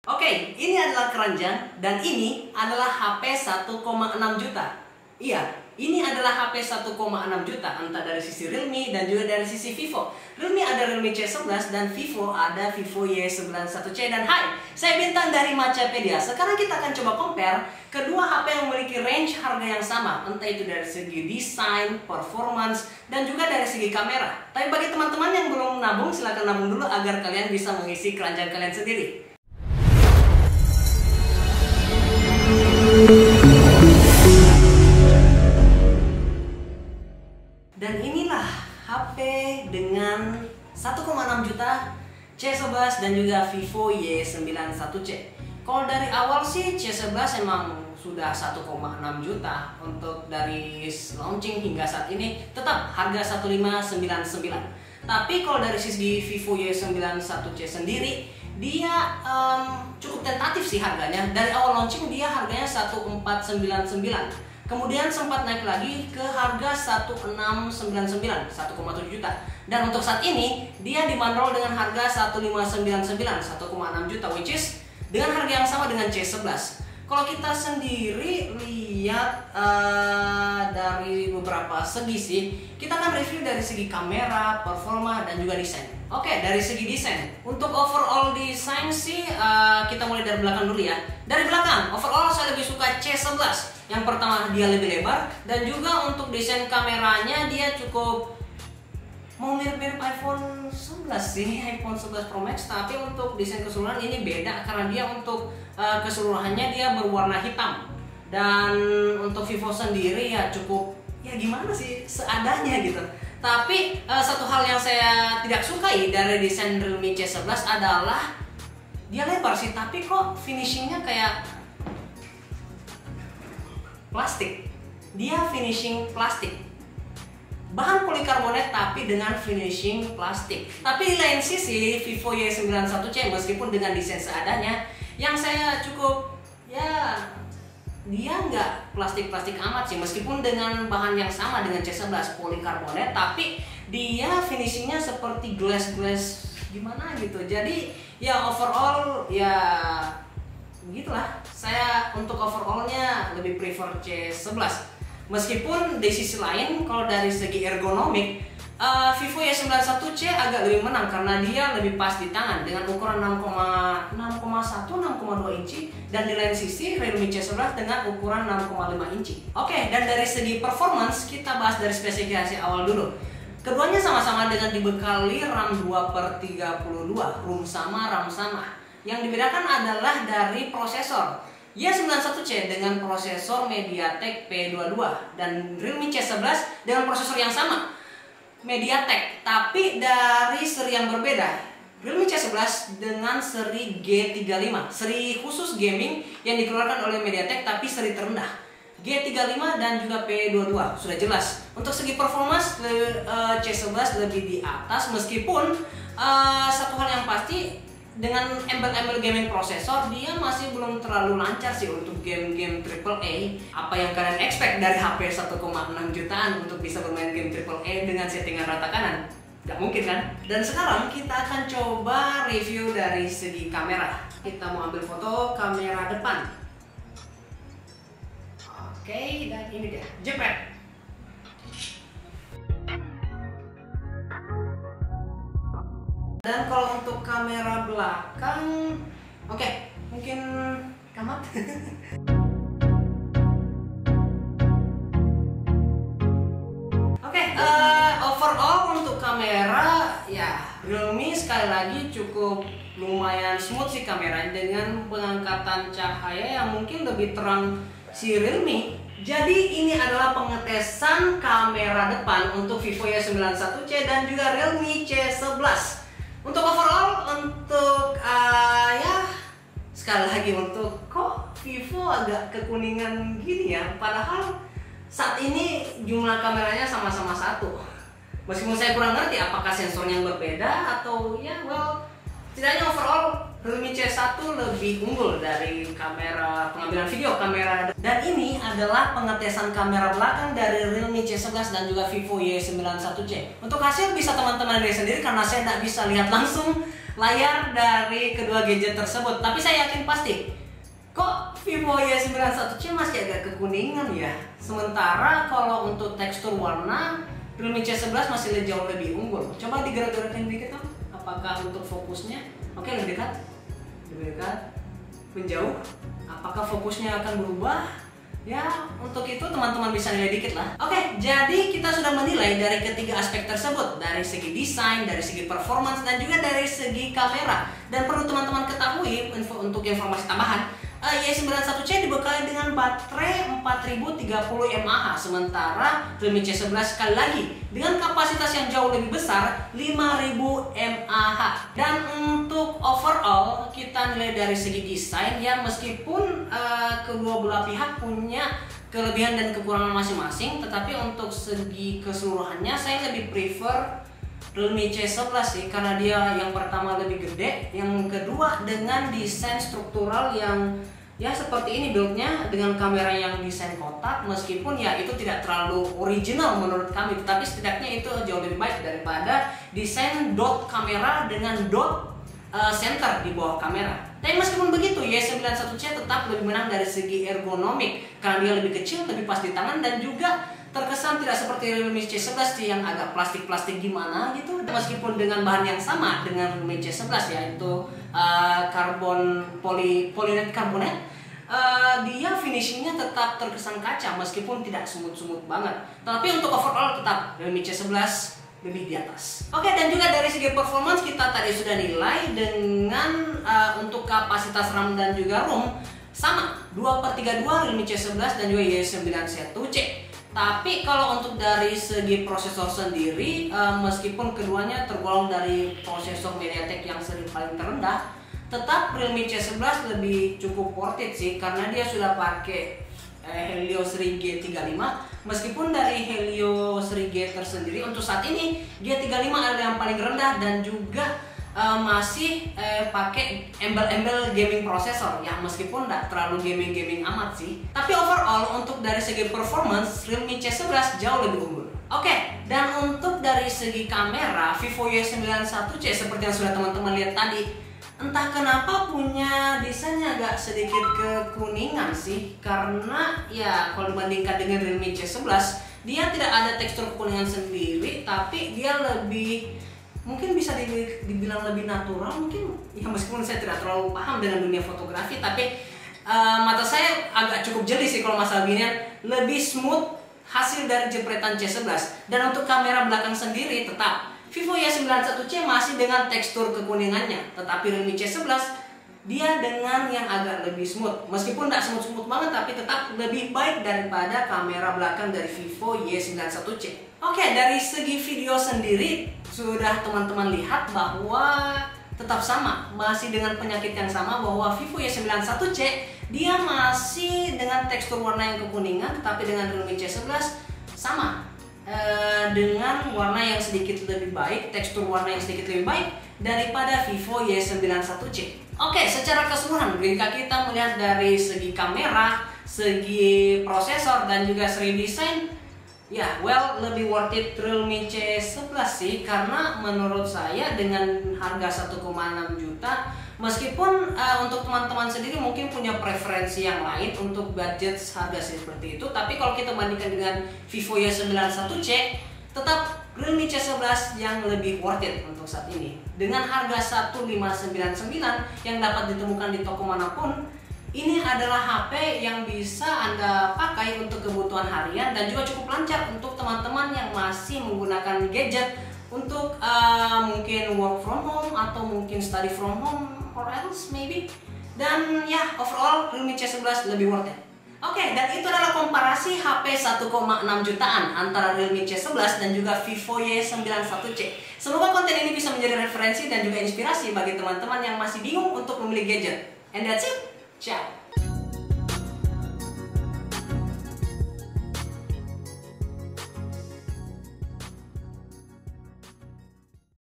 Oke, ini adalah keranjang dan ini adalah HP 1,6 juta. Iya, ini adalah HP 1,6 juta entah dari sisi Realme dan juga dari sisi Vivo. Realme ada Realme C11 dan Vivo ada Vivo Y91C. Dan hai, saya Bintang dari Macapedia. Sekarang kita akan coba compare kedua HP yang memiliki range harga yang sama, entah itu dari segi desain, performance, dan juga dari segi kamera. Tapi bagi teman-teman yang belum nabung, silahkan nabung dulu agar kalian bisa mengisi keranjang kalian sendiri. Dan inilah HP dengan 1,6 juta, C11 dan juga Vivo Y91C. Kalau dari awal sih C11 emang sudah 1,6 juta. Untuk dari launching hingga saat ini tetap harga 1599. Tapi kalau dari sisi Vivo Y91C sendiri, dia cukup tentatif sih harganya. Dari awal launching dia harganya 1499. Kemudian sempat naik lagi ke harga 1699, 1,7 juta. Dan untuk saat ini dia dibanderol dengan harga 1599, 1,6 juta, which is dengan harga yang sama dengan C11. Kalau kita sendiri lihat dari beberapa segi sih, kita akan review dari segi kamera, performa, dan juga desain. Oke, dari segi desain, untuk overall desain sih kita mulai dari belakang dulu ya. Dari belakang, overall saya lebih suka C11. Yang pertama dia lebih lebar, dan juga untuk desain kameranya dia cukup mau mirip-mirip iPhone 11 sih, iPhone 11 Pro Max. Tapi untuk desain keseluruhan ini beda karena dia untuk keseluruhannya dia berwarna hitam. Dan untuk Vivo sendiri ya cukup ya gimana sih, seadanya gitu. Tapi satu hal yang saya tidak sukai dari desain Realme C11 adalah dia lebar sih, tapi kok finishingnya kayak plastik. Dia finishing plastik, bahan polikarbonat tapi dengan finishing plastik. Tapi di lain sisi Vivo Y91C meskipun dengan desain seadanya, yang saya cukup ya dia nggak plastik-plastik amat sih, meskipun dengan bahan yang sama dengan C11 polikarbonat, tapi dia finishingnya seperti glass gimana gitu. Jadi ya overall ya begitulah. Saya untuk overallnya lebih prefer C11. Meskipun di sisi lain kalau dari segi ergonomik Vivo Y91C agak lebih menang karena dia lebih pas di tangan dengan ukuran 6,1 6,2 inci, dan di lain sisi Realme C11 dengan ukuran 6,5 inci. Oke, dan dari segi performance kita bahas dari spesifikasi awal dulu. Keduanya sama-sama dengan dibekali RAM 2/32, ROM sama, RAM sama. Yang dibedakan adalah dari prosesor. Y91C dengan prosesor MediaTek P22 dan Realme C11 dengan prosesor yang sama, MediaTek, tapi dari seri yang berbeda. Realme C11 dengan seri G35, seri khusus gaming yang dikeluarkan oleh MediaTek tapi seri terendah. G35 dan juga P22 sudah jelas. Untuk segi performance C11 lebih di atas, meskipun satu hal yang pasti dengan embel-embel gaming prosesor dia masih belum terlalu lancar sih untuk game-game AAA. Apa yang kalian expect dari HP 1,6 jutaan untuk bisa bermain game AAA dengan settingan rata kanan? Gak mungkin kan? Dan sekarang kita akan coba review dari segi kamera. Kita mau ambil foto kamera depan. Oke, dan ini dia, jepret. Dan kalau untuk kamera belakang, oke, mungkin kamat. Oke, overall untuk kamera ya Realme sekali lagi cukup lumayan smooth sih kameranya, dengan pengangkatan cahaya yang mungkin lebih terang si Realme. Jadi ini adalah pengetesan kamera depan untuk Vivo Y91C dan juga Realme C11. Untuk overall, untuk ya sekali lagi untuk kok Vivo agak kekuningan gini ya, padahal saat ini jumlah kameranya sama-sama satu. Meskipun saya kurang ngerti apakah sensornya yang berbeda atau ya well, setidaknya overall Realme C1 lebih unggul dari kamera pengambilan video kamera. Dan ini adalah pengetesan kamera belakang dari Realme C11 dan juga Vivo Y91C. Untuk hasil bisa teman-teman lihat sendiri karena saya tidak bisa lihat langsung layar dari kedua gadget tersebut. Tapi saya yakin pasti, kok Vivo Y91C masih agak kekuningan ya. Sementara kalau untuk tekstur warna, Realme C11 masih jauh lebih unggul. Coba digerak-gerakin dikit Om. Apakah untuk fokusnya? Oke, lebih dekat. Lebih dekat. Menjauh. Apakah fokusnya akan berubah? Ya, untuk itu teman-teman bisa nilai dikit lah. Oke, jadi kita sudah menilai dari ketiga aspek tersebut. Dari segi desain, dari segi performance, dan juga dari segi kamera. Dan perlu teman-teman ketahui, untuk informasi tambahan, Y91C dibekali dengan baterai 4030 mAh. Sementara Realme C11 sekali lagi dengan kapasitas yang jauh lebih besar, 5000 mAh. Dan untuk overall kita nilai dari segi desain ya, meskipun kedua belah pihak punya kelebihan dan kekurangan masing-masing, tetapi untuk segi keseluruhannya saya lebih prefer Realme C11 sih, karena dia yang pertama lebih gede, yang kedua dengan desain struktural yang ya seperti ini build-nya, dengan kamera yang desain kotak, meskipun ya itu tidak terlalu original menurut kami, tetapi setidaknya itu jauh lebih baik daripada desain dot kamera dengan dot center di bawah kamera. Tapi meskipun begitu, Y91C tetap lebih menang dari segi ergonomik, karena dia lebih kecil, lebih pas di tangan, dan juga terkesan tidak seperti Realme C11 yang agak plastik-plastik gimana gitu. Meskipun dengan bahan yang sama dengan Realme C11 yaitu polynet carbonate, dia finishingnya tetap terkesan kaca meskipun tidak semut-semut banget. Tapi untuk overall tetap Realme C11 lebih di atas. Oke, dan juga dari segi performance kita tadi sudah nilai dengan untuk kapasitas RAM dan juga ROM sama 2/32 Realme C11 dan juga Y91C. Tapi kalau untuk dari segi prosesor sendiri, meskipun keduanya tergolong dari prosesor MediaTek yang seri paling terendah, tetap Realme C11 lebih cukup worth it sih, karena dia sudah pakai Helio seri G35. Meskipun dari Helio seri G tersendiri untuk saat ini G35 adalah yang paling rendah dan juga masih pakai embel-embel gaming prosesor ya, meskipun tidak terlalu gaming amat sih. Tapi overall untuk dari segi performance Realme C11 jauh lebih unggul. Oke, dan untuk dari segi kamera Vivo Y91C seperti yang sudah teman-teman lihat tadi, entah kenapa punya desainnya agak sedikit kekuningan sih, karena ya kalau dibandingkan dengan Realme C11 dia tidak ada tekstur kekuningan sendiri, tapi dia lebih mungkin bisa dibilang lebih natural mungkin ya, meskipun saya tidak terlalu paham dengan dunia fotografi, tapi mata saya agak cukup jeli sih kalau masalah ginian. Lebih smooth hasil dari jepretan C11. Dan untuk kamera belakang sendiri tetap Vivo Y91C masih dengan tekstur kekuningannya, tetapi Realme C11 dia dengan yang agak lebih smooth, meskipun tidak smooth banget, tapi tetap lebih baik daripada kamera belakang dari Vivo Y91C. Oke, dari segi video sendiri sudah teman-teman lihat bahwa tetap sama, masih dengan penyakit yang sama, bahwa Vivo Y91C dia masih dengan tekstur warna yang kekuningan, tetapi dengan Realme C11 sama, dengan warna yang sedikit lebih baik, tekstur warna yang sedikit lebih baik daripada Vivo Y91C. Oke, secara keseluruhan jika kita melihat dari segi kamera, segi prosesor, dan juga segi desain, ya well lebih worth it Realme C11 sih, karena menurut saya dengan harga 1,6 juta, meskipun untuk teman-teman sendiri mungkin punya preferensi yang lain untuk budget harga seperti itu, tapi kalau kita bandingkan dengan Vivo Y91C, tetap Realme C11 yang lebih worth it untuk saat ini. Dengan harga 1599 yang dapat ditemukan di toko manapun, ini adalah HP yang bisa Anda pakai untuk kebutuhan harian dan juga cukup lancar untuk teman-teman yang masih menggunakan gadget untuk mungkin work from home atau mungkin study from home or else maybe. Dan ya overall Realme C11 lebih worth it. Oke, dan itu adalah komparasi HP 1,6 jutaan antara Realme C11 dan juga Vivo Y91C. Semoga konten ini bisa menjadi referensi dan juga inspirasi bagi teman-teman yang masih bingung untuk memilih gadget. And that's it. Ciao.